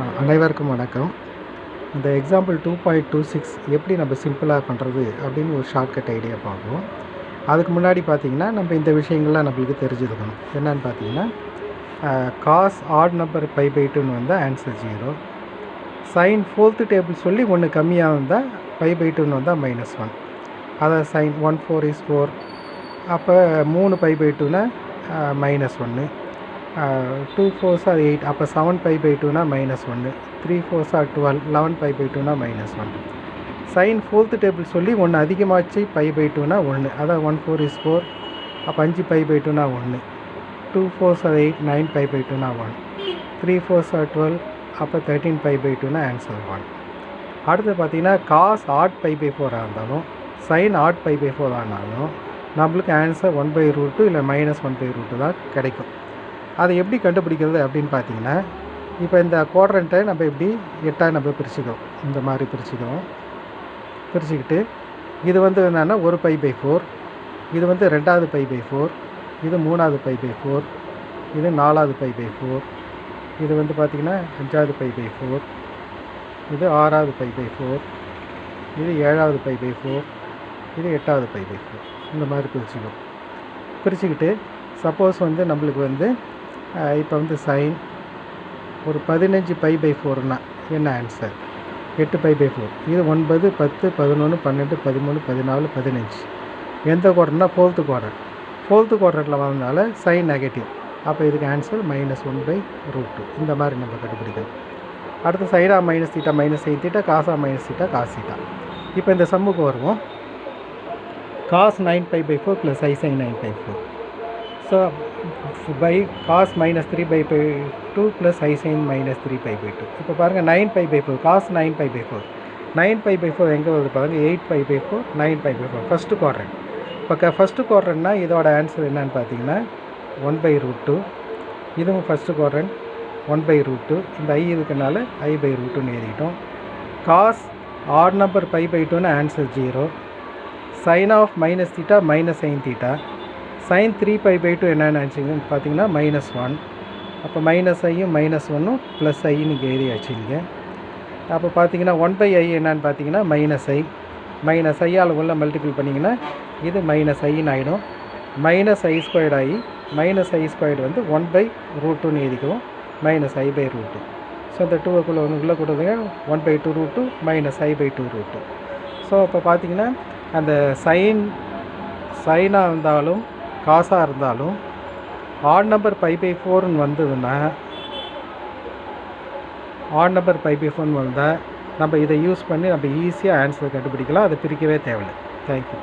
அனைவருக்கும் வணக்கம். இந்த எக்ஸாம்பிள் 2.26 எப்படி நம்ம சிம்பிளாக பண்ணுறது அப்படின்னு ஒரு ஷார்ட்கட் ஐடியா பார்ப்போம். அதுக்கு முன்னாடி பார்த்திங்கன்னா நம்ம இந்த விஷயங்கள்லாம் நம்மளுக்கு தெரிஞ்சுருக்கணும். என்னென்னு பார்த்தீங்கன்னா காஸ் ஆட் நம்பர் π/2ன்னு வந்தால் ஆன்சர் 0. சைன் ஃபோர்த்து டேபிள் சொல்லி ஒன்று கம்மியாக இருந்தால் π/2ன்னு வந்தால் -1. அதாவது சைன் 1 4 is 4. அப்போ 3 π/2னா -1. 2 4s are 8. அப்போ 7 π/2னா -1. 3 4s are 12. 11 π/2னா -1. சைன் ஃபோர்த்து டேபிள் சொல்லி ஒன்று அதிகமாச்சு π/2னா 1. அதான் 1 4 is 4. அப்போ 5 π/2னா 1. 2 4s are 8. 9 π/2னா 1. 3 4s are 12. அப்போ 13 π/2னா ஆன்சர் 1. அடுத்து பார்த்தீங்கன்னா காஸ் ஆட் π/4 இருந்தாலும் சைன் ஆட் π/4 ஆனாலும் நம்மளுக்கு ஆன்சர் 1/√2 இல்லை -1/√2 தான் கிடைக்கும். அதை எப்படி கண்டுபிடிக்கிறது அப்படின்னு பார்த்தீங்கன்னா, இப்போ இந்த குவாட்ரண்ட்டை நம்ம எப்படி 8ஆக நம்ம பிரிச்சுக்கிறோம். இந்த மாதிரி பிரிச்சுக்கிட்டு இது என்னென்னா ஒரு π/4, இது ரெண்டாவது π/4, இது மூணாவது π/4, இது நாலாவது π/4, இது பார்த்திங்கன்னா அஞ்சாவது π/4, இது ஆறாவது π/4, இது ஏழாவது π/4, இது எட்டாவது π/4. இந்த மாதிரி பிரிச்சுக்கிட்டு சப்போஸ் நம்மளுக்கு இப்போ சைன் ஒரு 15 π/4னா என்ன ஆன்சர்? 8 π/4. இது 9 10 11 12 13 14 15. எந்த குவாட்ரண்ட்னா ஃபோர்த்து குவாட்ரண்ட். ஃபோர்த்து குவாட்ரண்ட்டில் வந்ததுனால சைன் நெகட்டிவ். அப்போ இதுக்கு ஆன்சர் -1/√2. இந்த மாதிரி நம்ம கண்டுபிடிக்கணும். அடுத்து சைனா -θ -sin θ, காசா -θ cos θ. இப்போ இந்த சம்முக்கு வருவோம். cos 9π/4 + I sin 9π/4. So pi cos -3/2 + I sin -3π/2. இப்போ பாருங்கள் 9π/4 cos 9π/4. 9π/4 எங்கே வருது பாருங்கள், 8π/4 9π/4 ஃபஸ்ட்டு குவாட்ரண்ட். இப்போ ஃபஸ்ட்டு குவாட்ரண்ட்னா இதோட ஆன்சர் என்னன்னு பார்த்தீங்கன்னா 1/√2. இதுவும் ஃபஸ்ட்டு குவாட்ரண்ட் 1/√2. இந்த I இதுக்குனால I/√2ன்னு எழுதிட்டோம். காஸ் ஆட் நம்பர் π/2னா answer 0. Sine of -θ -sin θ. Sine 3π/2 என்னென்னு ஆச்சுங்கன்னு பார்த்தீங்கன்னா -1. அப்போ -iயும் -1ம் +i நீங்கள் எழுதி வச்சுங்க. அப்போ பார்த்தீங்கன்னா 1/i என்னன்னு பார்த்தீங்கன்னா -i. -i உள்ள மல்டிபிள் பண்ணிங்கன்னா இது -iன்னு ஆகிடும். -i² ஆகி -i² 1/√2ன்னு எழுதிக்குவோம். -i/√2. ஸோ இந்த 2க்குள்ளே உள்ளே கொடுங்க 1/2√2 -i/2√2. ஸோ இப்போ பார்த்தீங்கன்னா அந்த சைனாக இருந்தாலும் காசாக இருந்தாலும் ஆட் நம்பர் π/4ன்னு வந்ததுன்னா வந்தால் நம்ம இதை யூஸ் பண்ணி நம்ம ஈஸியாக ஆன்சர் கண்டுபிடிக்கலாம். அதை பிரிக்கவே தேவையில்லை. தேங்க்யூ.